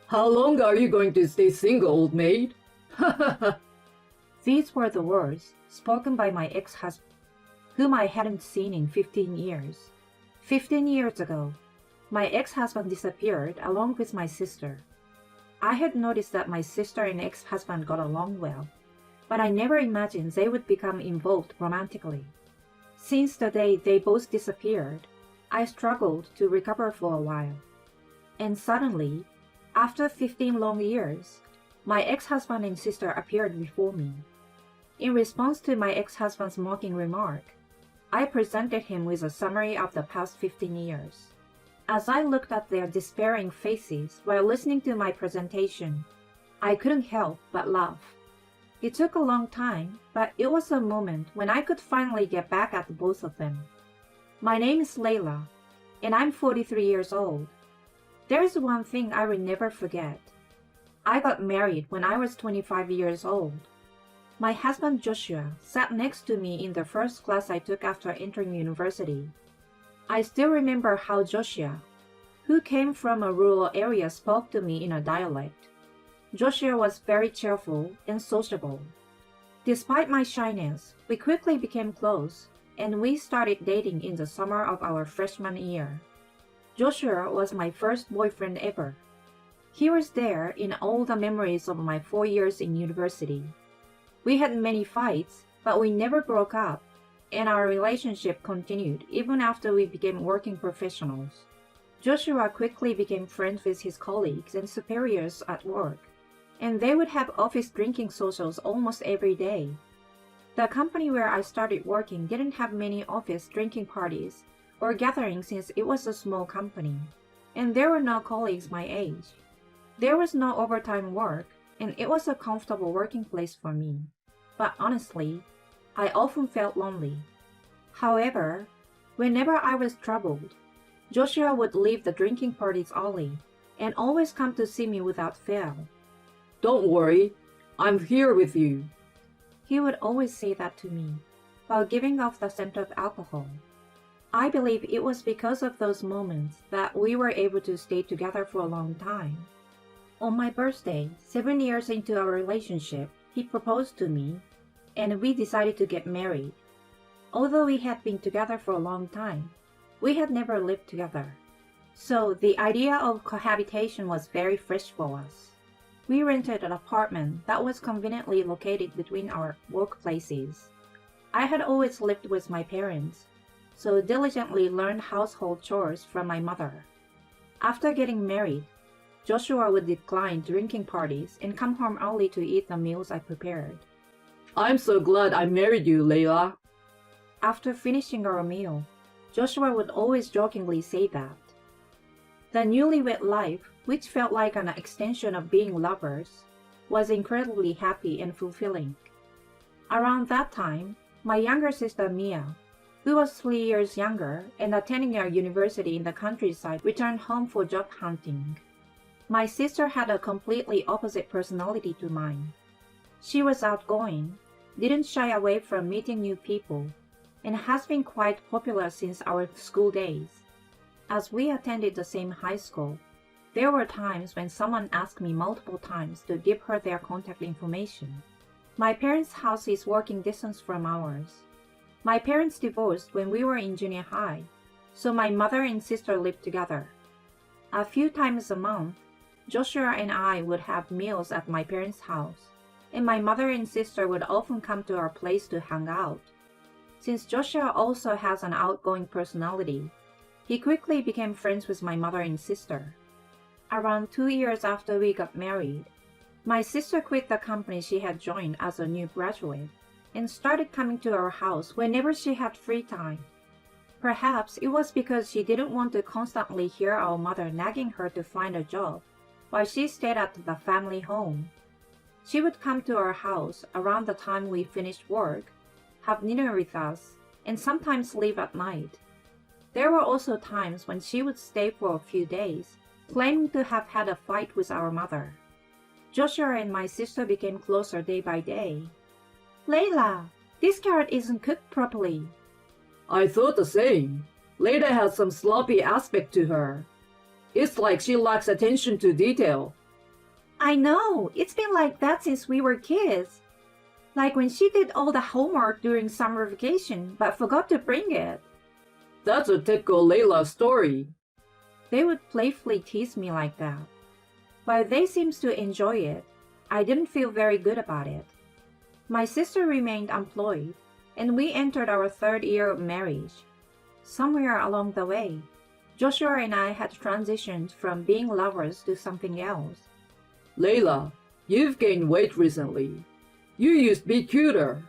How long are you going to stay single, old maid? These were the words spoken by my ex-husband, whom I hadn't seen in 15 years. 15 years ago, my ex-husband disappeared along with my sister. I had noticed that my sister and ex-husband got along well, but I never imagined they would become involved romantically. Since the day they both disappeared, I struggled to recover for a while. And suddenly, after 15 long years, my ex-husband and sister appeared before me. In response to my ex-husband's mocking remark, I presented him with a summary of the past 15 years. As I looked at their despairing faces while listening to my presentation, I couldn't help but laugh. It took a long time, but it was a moment when I could finally get back at both of them. My name is Layla, and I'm 43 years old. There is one thing I will never forget. I got married when I was 25 years old. My husband Joshua sat next to me in the first class I took after entering university. I still remember how Joshua, who came from a rural area, spoke to me in a dialect. Joshua was very cheerful and sociable. Despite my shyness, we quickly became close, and we started dating in the summer of our freshman year. Joshua was my first boyfriend ever. He was there in all the memories of my 4 years in university. We had many fights, but we never broke up, and our relationship continued even after we became working professionals. Joshua quickly became friends with his colleagues and superiors at work, and they would have office drinking socials almost every day. The company where I started working didn't have many office drinking parties or gatherings since it was a small company, and there were no colleagues my age. There was no overtime work, and it was a comfortable working place for me. But honestly, I often felt lonely. However, whenever I was troubled, Joshua would leave the drinking parties early and always come to see me without fail. Don't worry, I'm here with you. He would always say that to me, while giving off the scent of alcohol. I believe it was because of those moments that we were able to stay together for a long time. On my birthday, 7 years into our relationship, he proposed to me, and we decided to get married. Although we had been together for a long time, we had never lived together. So the idea of cohabitation was very fresh for us. We rented an apartment that was conveniently located between our workplaces. I had always lived with my parents, so diligently learned household chores from my mother. After getting married, Joshua would decline drinking parties and come home early to eat the meals I prepared. I'm so glad I married you, Layla. After finishing our meal, Joshua would always jokingly say that. The newlywed life, which felt like an extension of being lovers, was incredibly happy and fulfilling. Around that time, my younger sister Mia, who was 3 years younger and attending a university in the countryside, returned home for job hunting. My sister had a completely opposite personality to mine. She was outgoing, didn't shy away from meeting new people, and has been quite popular since our school days. As we attended the same high school, there were times when someone asked me multiple times to give her their contact information. My parents' house is walking distance from ours. My parents divorced when we were in junior high, so my mother and sister lived together. A few times a month, Joshua and I would have meals at my parents' house, and my mother and sister would often come to our place to hang out. Since Joshua also has an outgoing personality, he quickly became friends with my mother and sister. Around 2 years after we got married, my sister quit the company she had joined as a new graduate and started coming to our house whenever she had free time. Perhaps it was because she didn't want to constantly hear our mother nagging her to find a job while she stayed at the family home. She would come to our house around the time we finished work, have dinner with us, and sometimes leave at night. There were also times when she would stay for a few days, claiming to have had a fight with our mother. Joshua and my sister became closer day by day. Layla, this carrot isn't cooked properly. I thought the same. Layla has some sloppy aspect to her. It's like she lacks attention to detail. I know, it's been like that since we were kids. Like when she did all the homework during summer vacation but forgot to bring it. That's a typical Layla story. They would playfully tease me like that. While they seemed to enjoy it, I didn't feel very good about it. My sister remained unemployed, and we entered our third year of marriage. Somewhere along the way, Joshua and I had transitioned from being lovers to something else. Layla, you've gained weight recently. You used to be cuter.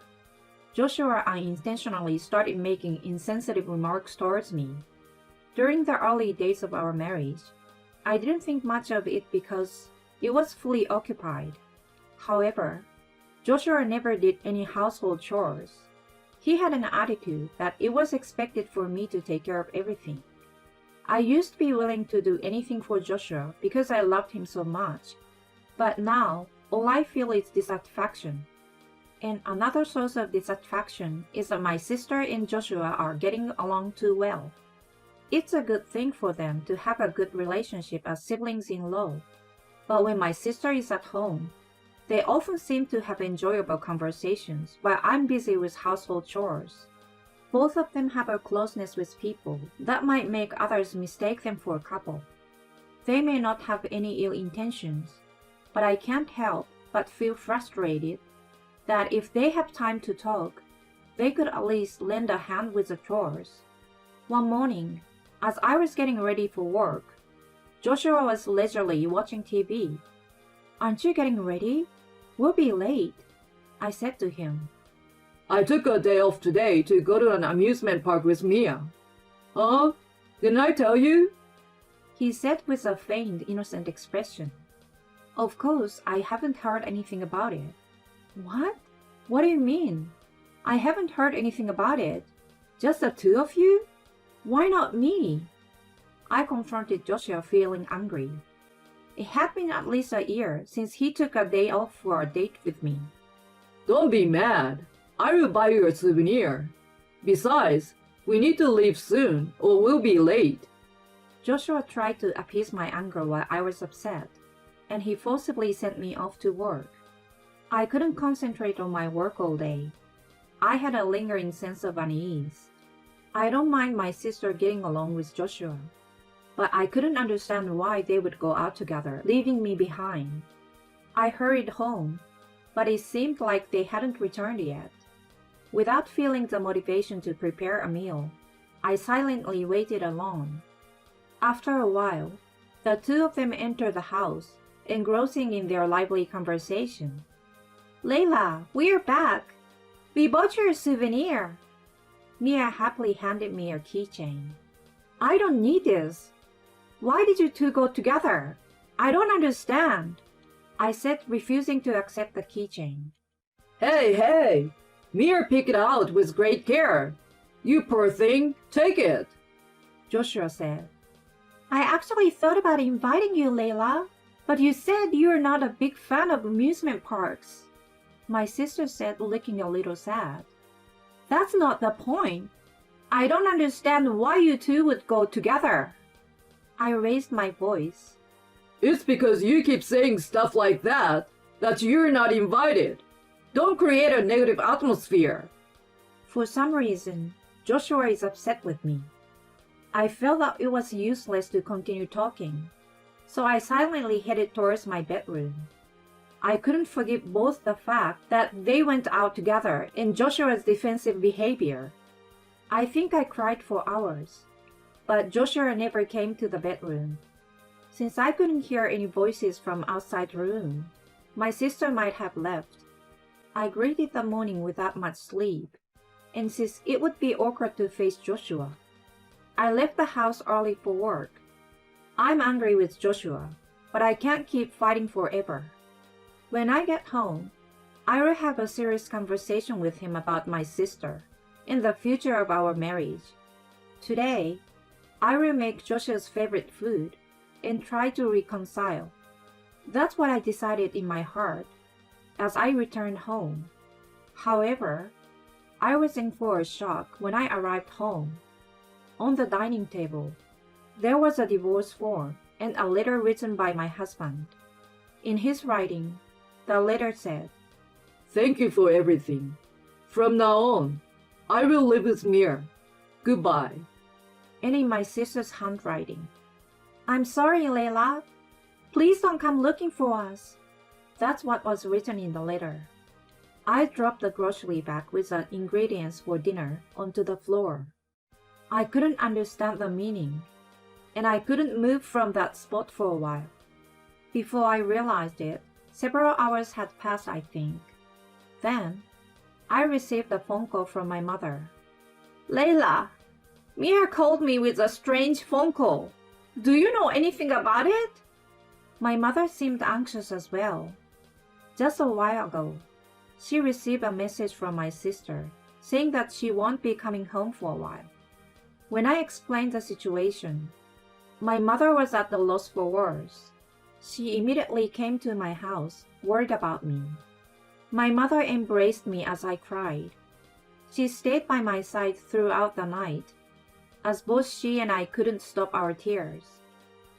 Joshua unintentionally started making insensitive remarks towards me. During the early days of our marriage, I didn't think much of it because it was fully occupied. However, Joshua never did any household chores. He had an attitude that it was expected for me to take care of everything. I used to be willing to do anything for Joshua because I loved him so much, but now all I feel is dissatisfaction. And another source of dissatisfaction is that my sister and Joshua are getting along too well. It's a good thing for them to have a good relationship as siblings-in-law, but when my sister is at home, they often seem to have enjoyable conversations while I'm busy with household chores. Both of them have a closeness with people that might make others mistake them for a couple. They may not have any ill intentions, but I can't help but feel frustrated that if they have time to talk, they could at least lend a hand with the chores. One morning, as I was getting ready for work, Joshua was leisurely watching TV. "Aren't you getting ready? We'll be late," I said to him. I took a day off today to go to an amusement park with Mia. Huh? Didn't I tell you? He said with a feigned innocent expression. Of course, I haven't heard anything about it. What? What do you mean? I haven't heard anything about it. Just the two of you? Why not me? I confronted Joshua feeling angry. It had been at least a year since he took a day off for a date with me. Don't be mad. I will buy you a souvenir. Besides, we need to leave soon or we'll be late. Joshua tried to appease my anger while I was upset, and he forcibly sent me off to work. I couldn't concentrate on my work all day. I had a lingering sense of unease. I don't mind my sister getting along with Joshua, but I couldn't understand why they would go out together, leaving me behind. I hurried home, but it seemed like they hadn't returned yet. Without feeling the motivation to prepare a meal, I silently waited alone. After a while, the two of them entered the house, engrossing in their lively conversation. "Layla, we're back. We bought you a souvenir." Mia happily handed me a keychain. "I don't need this. Why did you two go together? I don't understand," I said, refusing to accept the keychain. Hey! Mia picked it out with great care. You poor thing, take it. Joshua said. "I actually thought about inviting you, Layla, but you said you're not a big fan of amusement parks," my sister said, looking a little sad. "That's not the point. I don't understand why you two would go together." I raised my voice. It's because you keep saying stuff like that you're not invited. Don't create a negative atmosphere. For some reason, Joshua is upset with me. I felt that it was useless to continue talking, so I silently headed towards my bedroom. I couldn't forgive both the fact that they went out together and Joshua's defensive behavior. I think I cried for hours, but Joshua never came to the bedroom. Since I couldn't hear any voices from outside the room, my sister might have left. I greeted the morning without much sleep, and since it would be awkward to face Joshua, I left the house early for work. I'm angry with Joshua, but I can't keep fighting forever. When I get home, I will have a serious conversation with him about my sister and the future of our marriage. Today, I will make Joshua's favorite food and try to reconcile. That's what I decided in my heart as I returned home. However, I was in for a shock when I arrived home. On the dining table, there was a divorce form and a letter written by my husband. In his writing, the letter said, Thank you for everything. From now on, I will live with Mir. Goodbye. and in my sister's handwriting, I'm sorry, Layla. Please don't come looking for us. That's what was written in the letter. I dropped the grocery bag with the ingredients for dinner onto the floor. I couldn't understand the meaning, and I couldn't move from that spot for a while. Before I realized it, several hours had passed, I think. Then, I received a phone call from my mother. Layla, Mia called me with a strange phone call. Do you know anything about it? My mother seemed anxious as well. Just a while ago, she received a message from my sister saying that she won't be coming home for a while. When I explained the situation, my mother was at a loss for words. She immediately came to my house, worried about me. My mother embraced me as I cried. She stayed by my side throughout the night, as both she and I couldn't stop our tears.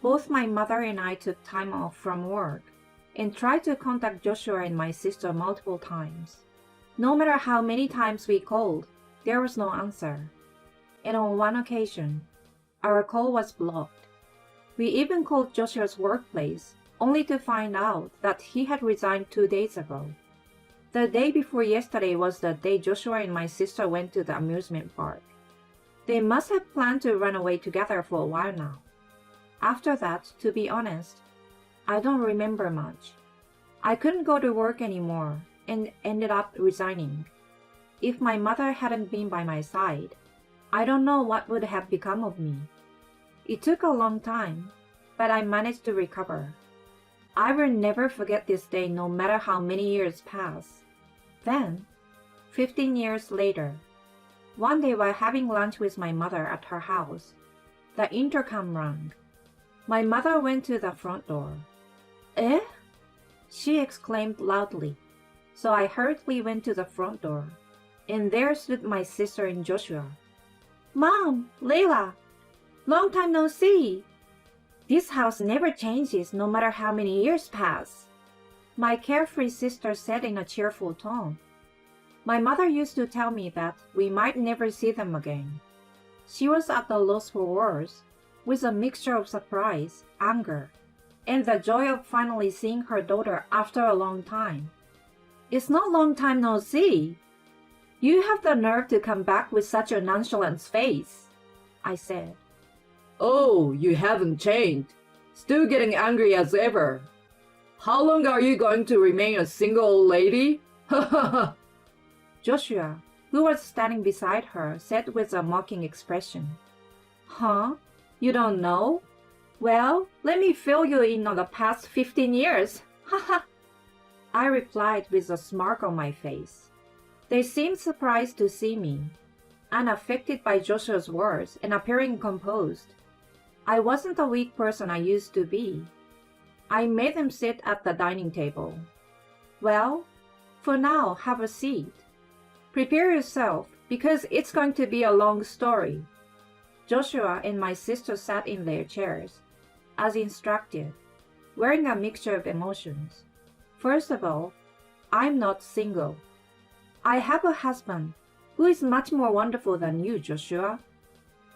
Both my mother and I took time off from work and tried to contact Joshua and my sister multiple times. No matter how many times we called, there was no answer. And on one occasion, our call was blocked. We even called Joshua's workplace, only to find out that he had resigned 2 days ago. The day before yesterday was the day Joshua and my sister went to the amusement park. They must have planned to run away together for a while now. After that, to be honest, I don't remember much. I couldn't go to work anymore and ended up resigning. If my mother hadn't been by my side, I don't know what would have become of me. It took a long time, but I managed to recover. I will never forget this day no matter how many years pass. Then, 15 years later, one day while having lunch with my mother at her house, the intercom rang. My mother went to the front door. Eh? She exclaimed loudly. So I hurriedly went to the front door, and there stood my sister and Joshua. Mom, Layla, long time no see. This house never changes no matter how many years pass, my carefree sister said in a cheerful tone. My mother used to tell me that we might never see them again. She was at a loss for words, with a mixture of surprise, anger, and the joy of finally seeing her daughter after a long time. It's not long time no see. You have the nerve to come back with such a nonchalant face, I said. Oh, you haven't changed. Still getting angry as ever. How long are you going to remain a single old lady? Ha ha ha. Joshua, who was standing beside her, said with a mocking expression. Huh? You don't know? Well, let me fill you in on the past 15 years. Ha ha. I replied with a smirk on my face. They seemed surprised to see me, unaffected by Joshua's words and appearing composed. I wasn't the weak person I used to be. I made them sit at the dining table. Well, for now, have a seat. Prepare yourself, because it's going to be a long story. Joshua and my sister sat in their chairs, as instructed, wearing a mixture of emotions. First of all, I'm not single. I have a husband who is much more wonderful than you, Joshua.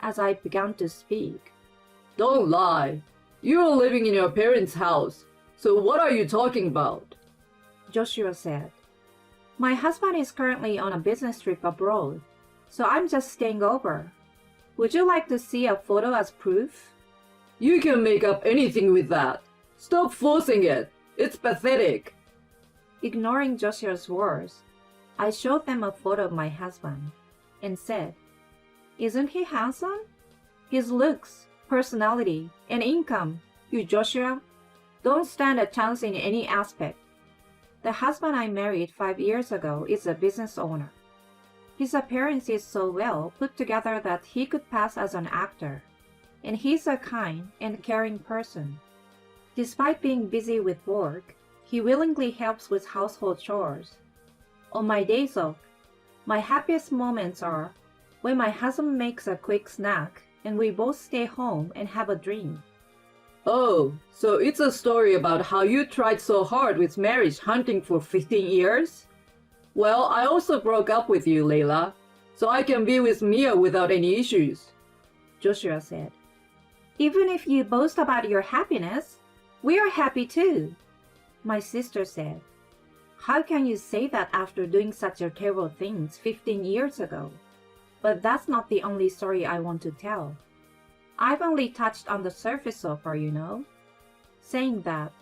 As I began to speak. Don't lie. You're living in your parents' house, so what are you talking about? Joshua said. My husband is currently on a business trip abroad, so I'm just staying over. Would you like to see a photo as proof? You can make up anything with that. Stop forcing it. It's pathetic. Ignoring Joshua's words, I showed them a photo of my husband and said, Isn't he handsome? His looks, personality, and income, you Joshua, don't stand a chance in any aspect. The husband I married 5 years ago is a business owner. His appearance is so well put together that he could pass as an actor, and he's a kind and caring person. Despite being busy with work, he willingly helps with household chores. On my days off, my happiest moments are when my husband makes a quick snack and we both stay home and have a drink. Oh, so it's a story about how you tried so hard with marriage hunting for 15 years? Well, I also broke up with you, Layla, so I can be with Mia without any issues. Joshua said. Even if you boast about your happiness, we are happy too, my sister said. How can you say that after doing such a terrible things 15 years ago? But that's not the only story I want to tell. I've only touched on the surface so far, you know. Saying that,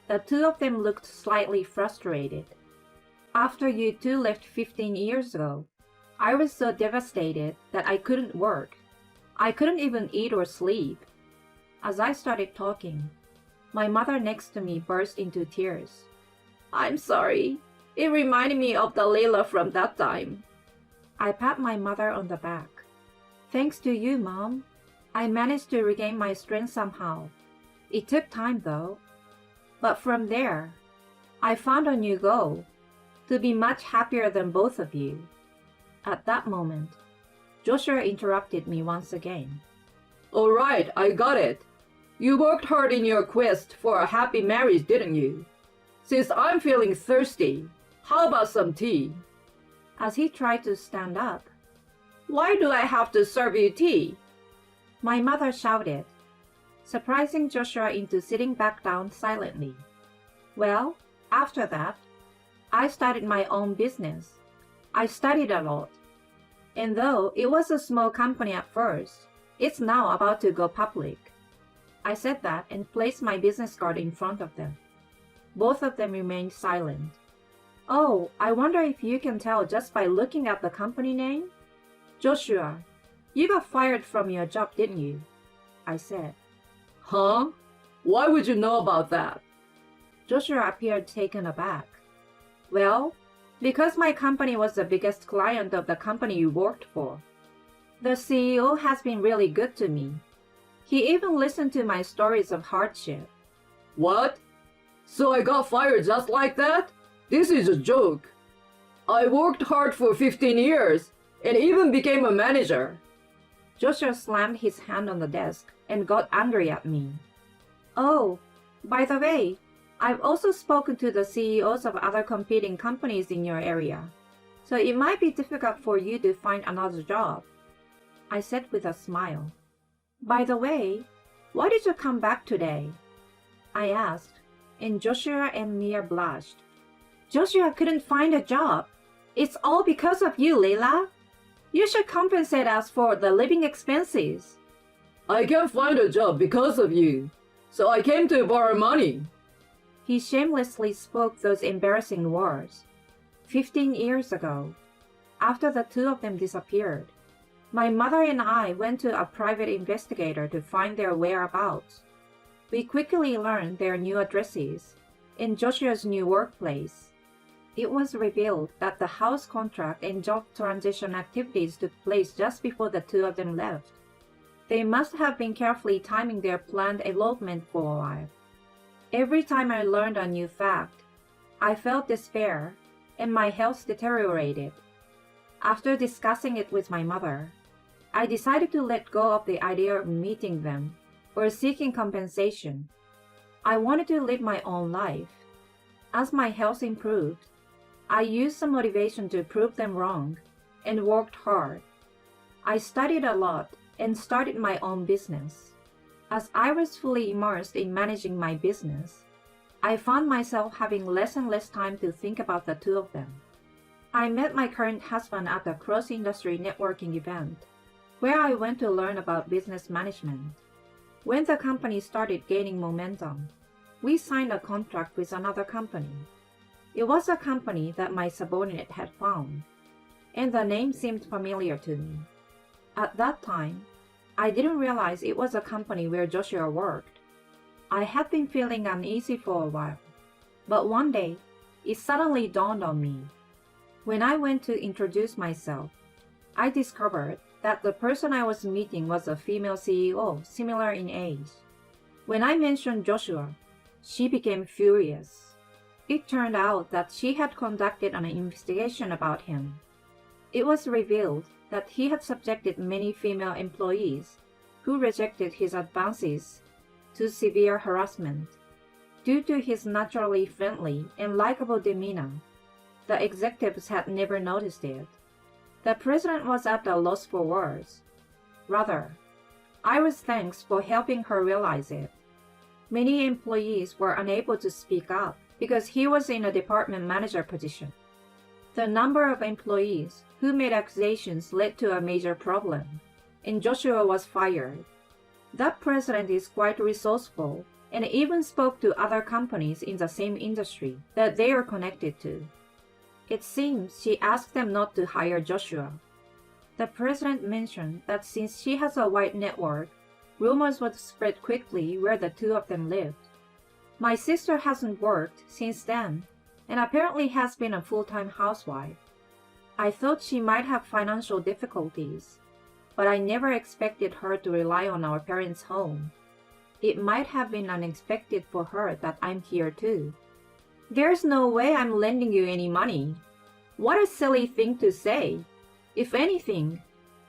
the two of them looked slightly frustrated. After you two left 15 years ago, I was so devastated that I couldn't work. I couldn't even eat or sleep. As I started talking, my mother next to me burst into tears. I'm sorry. It reminded me of the Layla from that time. I pat my mother on the back. Thanks to you, Mom. I managed to regain my strength somehow. It took time though. But from there, I found a new goal, to be much happier than both of you. At that moment, Joshua interrupted me once again. All right, I got it. You worked hard in your quest for a happy marriage, didn't you? Since I'm feeling thirsty, how about some tea? As he tried to stand up, Why do I have to serve you tea? my mother shouted, surprising Joshua into sitting back down silently. Well, after that, I started my own business. I studied a lot. And though it was a small company at first, it's now about to go public. I said that and placed my business card in front of them. Both of them remained silent. Oh, I wonder if you can tell just by looking at the company name? Joshua, you got fired from your job, didn't you? I said. Huh? Why would you know about that? Joshua appeared taken aback. Well, because my company was the biggest client of the company you worked for. The CEO has been really good to me. He even listened to my stories of hardship. What? So I got fired just like that? This is a joke. I worked hard for 15 years and even became a manager. Joshua slammed his hand on the desk and got angry at me. Oh, by the way, I've also spoken to the CEOs of other competing companies in your area, so it might be difficult for you to find another job, I said with a smile. By the way, why did you come back today? I asked, and Joshua and Mia blushed. Joshua couldn't find a job. It's all because of you, Layla. You should compensate us for the living expenses. I can't find a job because of you, so I came to borrow money. He shamelessly spoke those embarrassing words. 15 years ago, after the two of them disappeared, my mother and I went to a private investigator to find their whereabouts. We quickly learned their new addresses and Joshua's new workplace. It was revealed that the house contract and job transition activities took place just before the two of them left. They must have been carefully timing their planned elopement for a while. Every time I learned a new fact, I felt despair and my health deteriorated. After discussing it with my mother, I decided to let go of the idea of meeting them or seeking compensation. I wanted to live my own life. As my health improved, I used the motivation to prove them wrong and worked hard. I studied a lot and started my own business. As I was fully immersed in managing my business, I found myself having less and less time to think about the two of them. I met my current husband at a cross-industry networking event, where I went to learn about business management. When the company started gaining momentum, we signed a contract with another company. It was a company that my subordinate had found, and the name seemed familiar to me. At that time, I didn't realize it was a company where Joshua worked. I had been feeling uneasy for a while, but one day, it suddenly dawned on me. When I went to introduce myself, I discovered that the person I was meeting was a female CEO, similar in age. When I mentioned Joshua, she became furious. It turned out that she had conducted an investigation about him. It was revealed that he had subjected many female employees who rejected his advances to severe harassment. Due to his naturally friendly and likable demeanor, the executives had never noticed it. The president was at a loss for words. Rather, I was thankful for helping her realize it. Many employees were unable to speak up because he was in a department manager position. The number of employees who made accusations led to a major problem, and Joshua was fired. That president is quite resourceful and even spoke to other companies in the same industry that they are connected to. It seems she asked them not to hire Joshua. The president mentioned that since she has a wide network, rumors would spread quickly where the two of them lived. My sister hasn't worked since then and apparently has been a full-time housewife. I thought she might have financial difficulties, but I never expected her to rely on our parents' home. It might have been unexpected for her that I'm here too. There's no way I'm lending you any money. What a silly thing to say. If anything,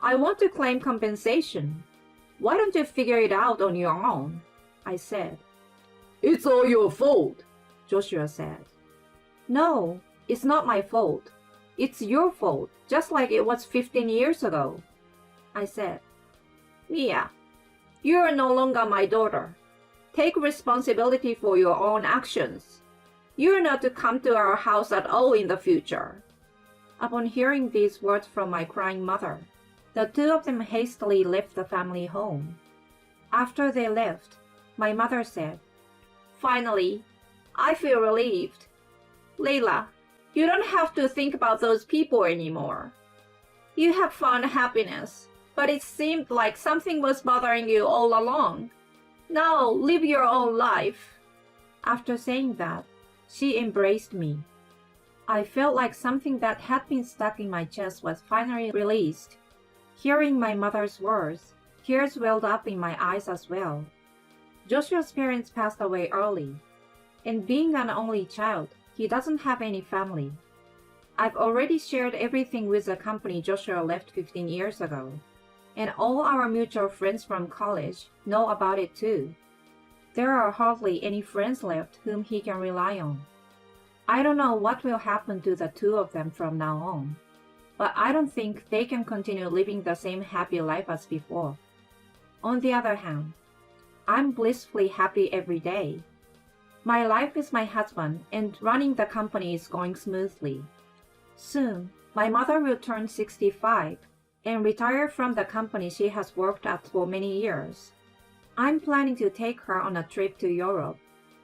I want to claim compensation. Why don't you figure it out on your own? I said. It's all your fault, Joshua said. No, it's not my fault. It's your fault, just like it was 15 years ago. I said. Mia, you are no longer my daughter. Take responsibility for your own actions. You are not to come to our house at all in the future. Upon hearing these words from my crying mother, the two of them hastily left the family home. After they left, my mother said, Finally, I feel relieved. Layla, you don't have to think about those people anymore. You have found happiness, but it seemed like something was bothering you all along. Now live your own life. After saying that, she embraced me. I felt like something that had been stuck in my chest was finally released. Hearing my mother's words, tears welled up in my eyes as well. Joshua's parents passed away early, and being an only child, he doesn't have any family. I've already shared everything with the company Joshua left 15 years ago, and all our mutual friends from college know about it too. There are hardly any friends left whom he can rely on. I don't know what will happen to the two of them from now on, but I don't think they can continue living the same happy life as before. On the other hand, I'm blissfully happy every day. My life with my husband and running the company is going smoothly. Soon, my mother will turn 65 and retire from the company she has worked at for many years. I'm planning to take her on a trip to Europe,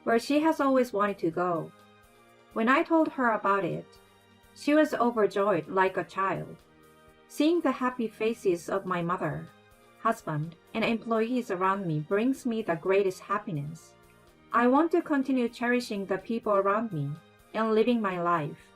where she has always wanted to go. When I told her about it, she was overjoyed like a child. Seeing the happy faces of my mother, husband, and employees around me brings me the greatest happiness. I want to continue cherishing the people around me and living my life.